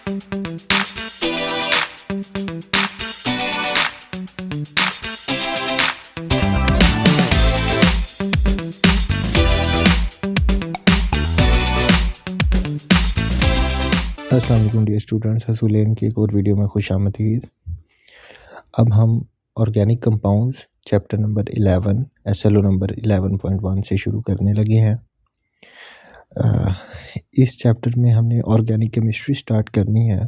अस्सलाम वालेकुम dear students, हसूलेन की एक और वीडियो में खुशामदीद। अब हम organic compounds chapter number 11 SLO number 11.1 से शुरू करने लगे हैं। इस चैप्टर में हमने ऑर्गेनिक केमिस्ट्री स्टार्ट करनी है।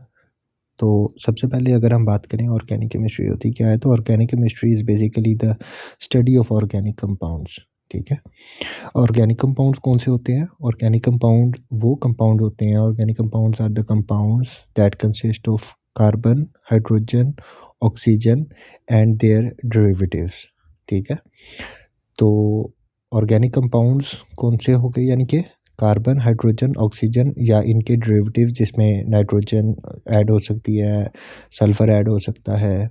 तो सबसे पहले अगर हम बात करें ऑर्गेनिक केमिस्ट्री होती क्या है, तो organic chemistry is basically the study of organic compounds. ठीक है, ऑर्गेनिक कंपाउंड्स कौन से होते हैं? ऑर्गेनिक कंपाउंड वो कंपाउंड होते हैं, organic compounds are the compounds that consist of carbon, hydrogen, oxygen and their derivatives. ठीक है, तो ऑर्गेनिक कंपाउंड्स कौन से हो गए, यानी कि कार्बन, हाइड्रोजन, ऑक्सीजन या इनके डेरिवेटिव जिसमें नाइट्रोजन ऐड हो सकती है, सल्फ़र ऐड हो सकता है,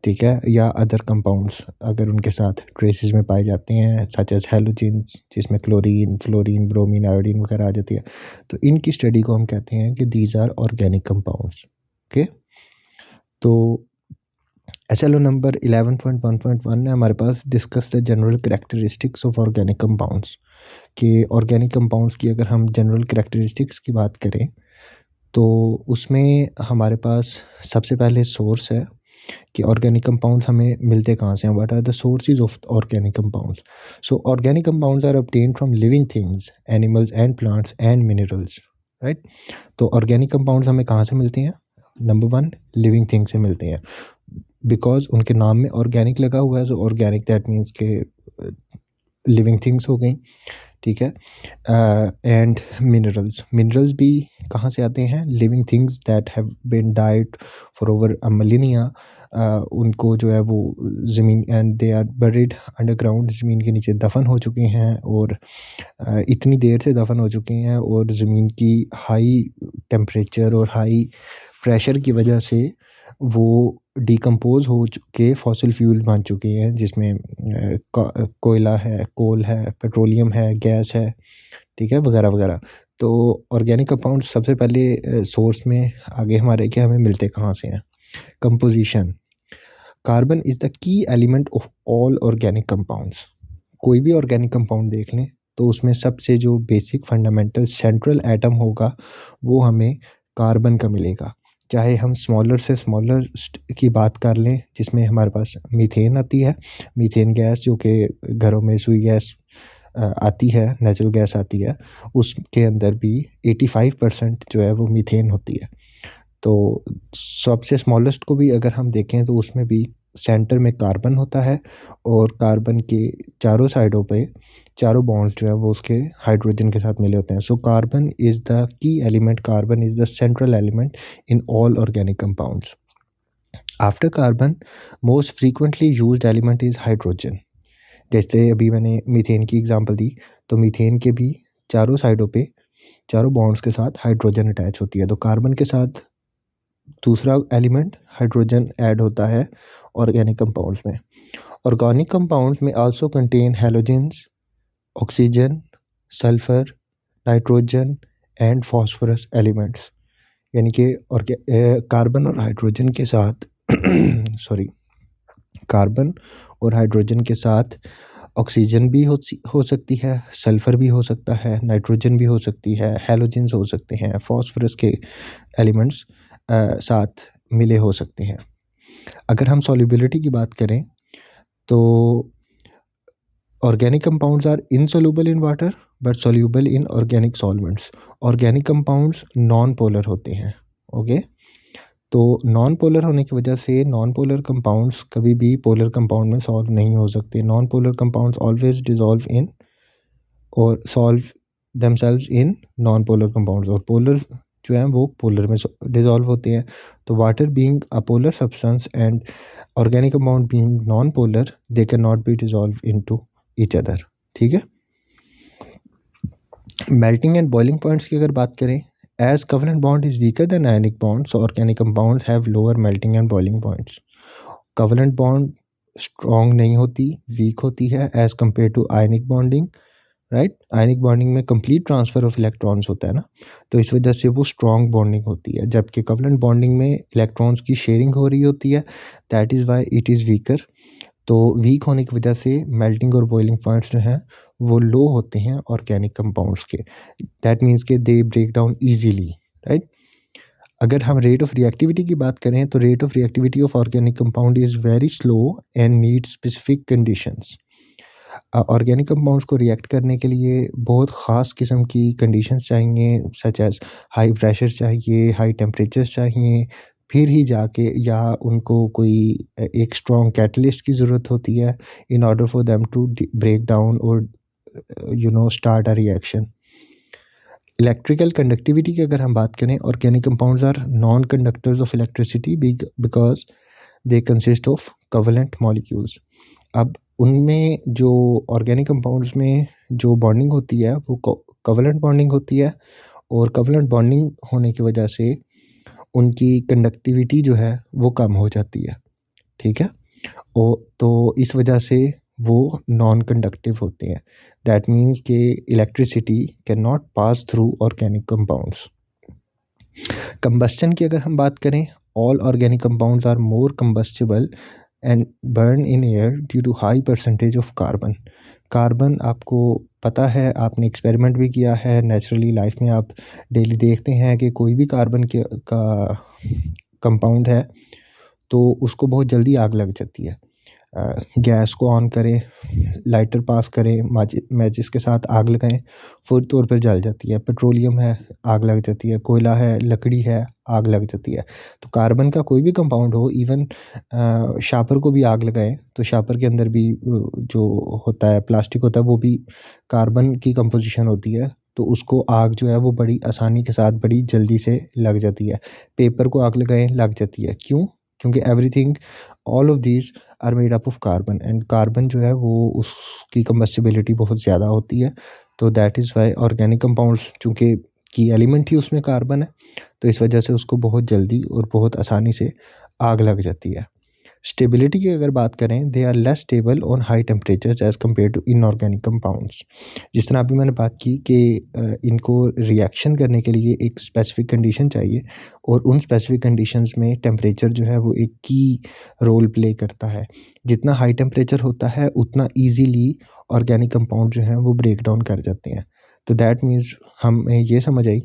ठीक है, या अदर कंपाउंड्स अगर उनके साथ ट्रेसेस में पाए जाते हैं सच एज हैलोजेंस जिसमें क्लोरीन, फ्लोरीन, ब्रोमीन, आयोडीन वगैरह आ जाती है, तो इनकी स्टडी को हम कहते हैं कि these are organic compounds. Okay, तो SLO नंबर 11.1.1 में हमारे पास discuss the general characteristics of organic compounds. कि ऑर्गेनिक कंपाउंड्स की अगर हम जनरल करैक्टरिस्टिक्स की बात करें तो उसमें हमारे पास सबसे पहले सोर्स है कि ऑर्गेनिक कंपाउंड्स हमें मिलते कहाँ से हैं, what are the sources of organic compounds. So organic compounds are obtained from living things, animals and plants and minerals, right. तो ऑर्गेनिक कंपाउंड्स हमें कहाँ से मिलते हैं? नंबर 1, लिविंग थिंग से मिलते हैं, बिकॉज उनके नाम में ऑर्गेनिक लगा हुआ है। सो ऑर्गेनिक दैट मीन्स के लिविंग थिंग्स हो गई, ठीक है। एंड मिनरल्स भी कहाँ से आते हैं? Living things that have been died for over a millennia, उनको जो है वो ज़मीन and they are buried underground, ज़मीन के नीचे दफन हो चुके हैं और इतनी देर से दफन हो चुके हैं और ज़मीन की हाई टेम्परेचर और हाई प्रेशर की वजह से वो डिकम्पोज हो के फॉसिल फ्यूल बन चुके हैं, जिसमें कोयला है, कोल है, पेट्रोलियम है, गैस है, ठीक है, वगैरह वगैरह। तो ऑर्गेनिक कंपाउंड सबसे पहले सोर्स में आगे हमारे क्या हमें मिलते कहाँ से हैं? Composition. Carbon is the key element of all organic compounds. कोई भी ऑर्गेनिक कंपाउंड देख लें तो उसमें सबसे जो बेसिक फंडामेंटल सेंट्रल एटम होगा वो हमें कार्बन का मिलेगा। चाहे हम स्मॉलर से स्मॉलर की बात कर लें जिसमें हमारे पास मीथेन आती है, मीथेन गैस जो कि घरों में सुई गैस आती है, नेचुरल गैस आती है, उसके अंदर भी 85% जो है वो मीथेन होती है। तो सबसे स्मॉलेस्ट को भी अगर हम देखें तो उसमें भी सेंटर में कार्बन होता है और कार्बन के चारों साइडों पे चारों बॉन्ड्स जो है वो उसके हाइड्रोजन के साथ मिले होते हैं। So carbon is the key element, carbon is the central element in all organic compounds. After carbon most frequently used element is hydrogen. जैसे अभी मैंने मीथेन की एग्जांपल दी, तो मीथेन के भी चारों साइडों पे चारों बॉन्ड्स के साथ हाइड्रोजन अटैच होती है, तो कार्बन के साथ दूसरा एलिमेंट हाइड्रोजन ऐड होता है ऑर्गेनिक कंपाउंड्स में। ऑर्गेनिक कंपाउंड्स में also contain halogens, oxygen, sulphur, nitrogen and phosphorus elements. यानी कि और कार्बन और हाइड्रोजन के साथ सॉरी, कार्बन और हाइड्रोजन के साथ ऑक्सीजन भी हो सकती है, सल्फर भी हो सकता है, नाइट्रोजन भी हो सकती है, हैलोजेंस हो सकते हैं, फास्फोरस के एलिमेंट्स साथ मिले हो सकते हैं। अगर हम सॉल्युबिलिटी की बात करें तो organic compounds are insoluble in water but soluble in organic solvents. Organic compounds non polar होते हैं, ओके। तो नॉन पोलर होने की वजह से नॉन पोलर कंपाउंड्स कभी भी पोलर कंपाउंड में सॉल्व नहीं हो सकते। Non polar compounds always dissolve in और solve themselves in non polar compounds, और पोलर जो है वो पोलर में डिसॉल्व होते हैं। तो water being a polar substance and organic compound being non polar, they can not be dissolve into each other, ठीक है। मेल्टिंग एंड बॉइलिंग पॉइंट्स की अगर बात करें, as covalent bond is weaker than ionic bond, so organic compounds have lower melting and boiling points. covalent bond strong नहीं होती, weak होती है as compare to ionic bonding, right? Ionic bonding में complete transfer of electrons होता है ना, तो इस वजह से वो स्ट्रॉन्ग बॉन्डिंग होती है, जबकि कोवलेंट बॉन्डिंग में इलेक्ट्रॉन्स की शेयरिंग हो रही होती है, that is why it is weaker. तो वीक होने की वजह से मेल्टिंग और बॉइलिंग पॉइंट्स जो हैं वो लो होते हैं ऑर्गेनिक कंपाउंड्स के। दैट मीन्स के they break down easily, right? अगर हम रेट ऑफ रिएक्टिविटी की बात करें तो rate of reactivity of organic compound is very slow and need specific conditions. Organic compounds को रिएक्ट करने के लिए बहुत ख़ास किस्म की कंडीशंस चाहिए, सच एज़ हाई प्रेशर चाहिए, हाई टेम्परेचर चाहिए, फिर ही जाके या उनको कोई एक स्ट्रॉन्ग कैटलिस्ट की ज़रूरत होती है in order for them to break down और start a reaction. Electrical conductivity की अगर हम बात करें, organic compounds are non conductors of electricity because they consist of covalent molecules. अब उनमें जो ऑर्गेनिक कंपाउंड्स में जो बॉन्डिंग होती है वो कोवेलेंट बॉन्डिंग होती है, और कोवेलेंट बॉन्डिंग होने की वजह से उनकी कंडक्टिविटी जो है वो कम हो जाती है, ठीक है? तो इस वजह से वो नॉन कंडक्टिव होते हैं। दैट मीन्स कि electricity can not pass through organic compounds. Combustion की अगर हम बात करें, all organic compounds are more combustible and burn in air due to high percentage of carbon. Carbon आपको पता है, आपने एक्सपेरिमेंट भी किया है, नेचुरली लाइफ में आप डेली देखते हैं कि कोई भी कार्बन के का कंपाउंड है तो उसको बहुत जल्दी आग लग जाती है। गैस को ऑन करें, लाइटर पास करें, मैचिस के साथ आग लगाएं, फौरी तौर पर जल जाती है। पेट्रोलियम है, आग लग जाती है। कोयला है, लकड़ी है, आग लग जाती है। तो कार्बन का कोई भी कंपाउंड हो, इवन शापर को भी आग लगाएं तो शापर के अंदर भी जो होता है प्लास्टिक होता है वो भी कार्बन की कंपोजिशन होती है, तो उसको आग जो है वो बड़ी आसानी के साथ बड़ी जल्दी से लग जाती है। पेपर को आग लगाएं, लग जाती है। क्यों? क्योंकि everything, all of these are made up of carbon, and carbon जो है वो उसकी कंबस्टिबिलिटी बहुत ज़्यादा होती है। तो that is why organic compounds, चूँकि की एलिमेंट ही उसमें कार्बन है, तो इस वजह से उसको बहुत जल्दी और बहुत आसानी से आग लग जाती है। स्टेबिलिटी की अगर बात करें, they are less stable on high temperatures as compare to inorganic compounds. जिस तरह अभी मैंने बात की कि इनको रिएक्शन करने के लिए एक स्पेसिफिक कंडीशन चाहिए, और उन स्पेसिफिक कंडीशंस में टेम्परेचर जो है वो एक की रोल प्ले करता है। जितना हाई टेम्परेचर होता है उतना ईज़िली ऑर्गेनिक कंपाउंड जो हैं वो ब्रेक डाउन कर जाते हैं। तो दैट मीन्स हमें ये समझ आई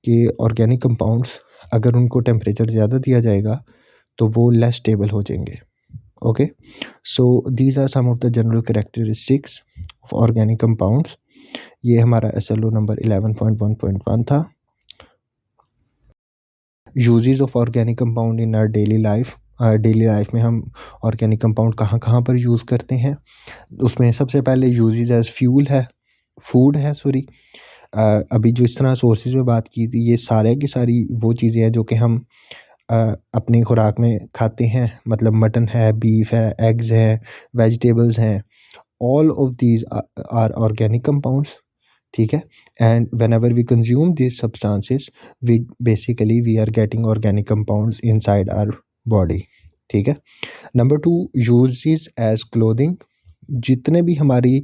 कि ऑर्गेनिक कंपाउंड्स अगर उनको टेम्परेचर ज़्यादा दिया जाएगा तो वो लेस स्टेबल हो जाएंगे। Okay, so these are some of the general characteristics of organic compounds. ये हमारा एसएलओ नंबर 11.1.1 था। Uses of organic compound in our daily life. Daily life में हम ऑर्गेनिक कंपाउंड कहाँ कहाँ पर यूज़ करते हैं? उसमें सबसे पहले यूजेस एज फ्यूल है, फूड है, सॉरी। अभी जो इस तरह सोर्सेज में बात की थी, ये सारे की सारी वो चीज़ें हैं जो कि हम अपनी खुराक में खाते हैं। मतलब मटन है, बीफ है, एग्स हैं, वेजिटेबल्स हैं, all of these are organic compounds, ठीक है? And whenever we consume these substances, we are getting organic compounds inside our body, ठीक है? Number 2, uses as clothing. जितने भी हमारी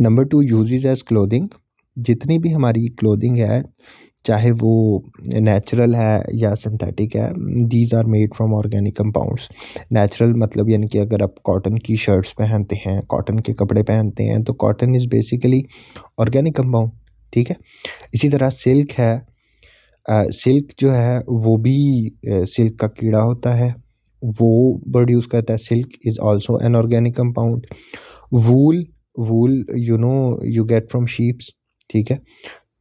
नंबर 2, यूजेस एज क्लोथिंग। जितनी भी हमारी क्लोथिंग है, चाहे वो नेचुरल है या सिंथेटिक है, these are made from organic compounds. Natural मतलब यानी कि अगर आप कॉटन की शर्ट्स पहनते हैं, कॉटन के कपड़े पहनते हैं, तो cotton is basically organic compound, ठीक है? इसी तरह सिल्क है, सिल्क जो है वो भी सिल्क का कीड़ा होता है, वो प्रोड्यूस करता है। Silk is also an organic compound. Wool, wool you get from sheeps, ठीक है?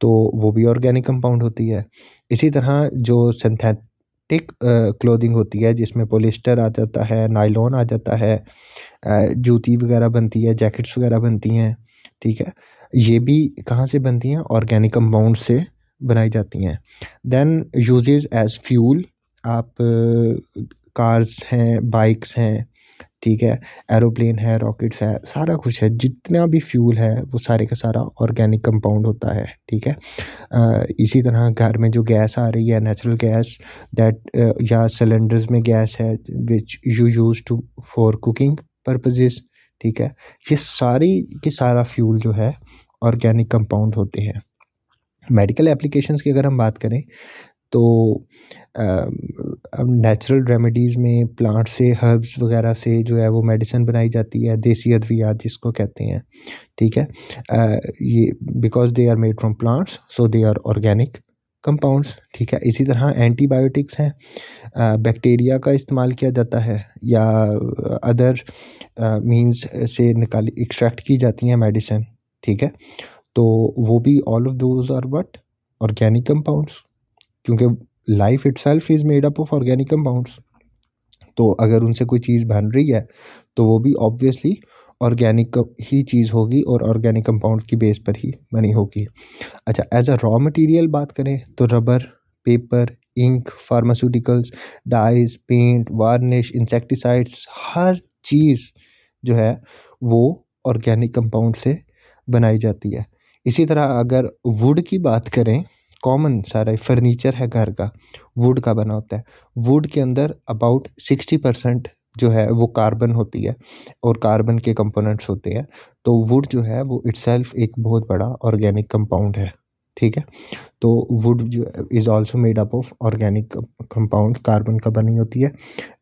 तो वो भी ऑर्गेनिक कंपाउंड होती है। इसी तरह जो सिंथेटिक क्लोथिंग होती है जिसमें पॉलिएस्टर आ जाता है, नायलॉन आ जाता है, जूती वगैरह बनती है, जैकेट्स वगैरह बनती हैं, ठीक है? ये भी कहाँ से बनती हैं? ऑर्गेनिक कंपाउंड से बनाई जाती हैं। देन यूजेस एज फ्यूल, आप कार्स हैं, बाइक्स हैं, ठीक है? एरोप्लेन है, रॉकेट्स है, सारा कुछ है, जितना भी फ्यूल है वो सारे का सारा ऑर्गेनिक कंपाउंड होता है, ठीक है? इसी तरह घर में जो गैस आ रही है, नेचुरल गैस या सिलेंडर्स में गैस है which you use to for cooking purposes, ठीक है? ये सारी के सारा फ्यूल जो है ऑर्गेनिक कंपाउंड होते हैं। मेडिकल एप्लीकेशंस की अगर हम बात करें तो अब नेचुरल रेमेडीज़ में प्लांट से, हर्ब्स वगैरह से जो है वो मेडिसिन बनाई जाती है, देसी अद्वियात जिसको कहते हैं, ठीक है? ये because they are made from plants so they are organic compounds, ठीक है? इसी तरह एंटीबायोटिक्स हैं, बैक्टीरिया का इस्तेमाल किया जाता है या अदर मीन्स से निकाली एक्सट्रैक्ट की जाती हैं मेडिसिन, ठीक है? तो वो भी all of those are what? Organic compounds, क्योंकि life itself is made up of organic compounds. तो अगर उनसे कोई चीज़ बन रही है तो वो भी ऑब्वियसली ऑर्गेनिक ही चीज़ होगी और ऑर्गेनिक कंपाउंड की बेस पर ही बनी होगी। अच्छा, एज अ रॉ मटेरियल बात करें तो rubber, paper, ink, pharmaceuticals, dyes, paint, varnish, insecticides, हर चीज़ जो है वो ऑर्गेनिक कंपाउंड से बनाई जाती है। इसी तरह अगर वुड की बात करें, कॉमन सारा फर्नीचर है घर का, वुड का बना होता है। वुड के अंदर अबाउट 60% जो है वो कार्बन होती है और कार्बन के कंपोनेंट्स होते हैं। तो वुड जो है वो इटसेल्फ एक बहुत बड़ा ऑर्गेनिक कंपाउंड है, ठीक है? तो वुड जो is also made up of organic compound, carbon का बनी होती है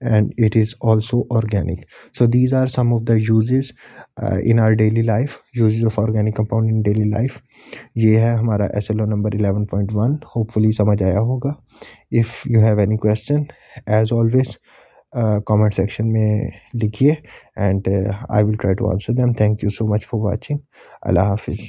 and it is also organic. So these are some of the uses in our daily life, uses of organic compound in daily life. ये है हमारा SLO number 11.1, hopefully समझ आया होगा। If you have any question, as always comment section में लिखिए and I will try to answer them. Thank you so much for watching. Allah हाफ़िज़।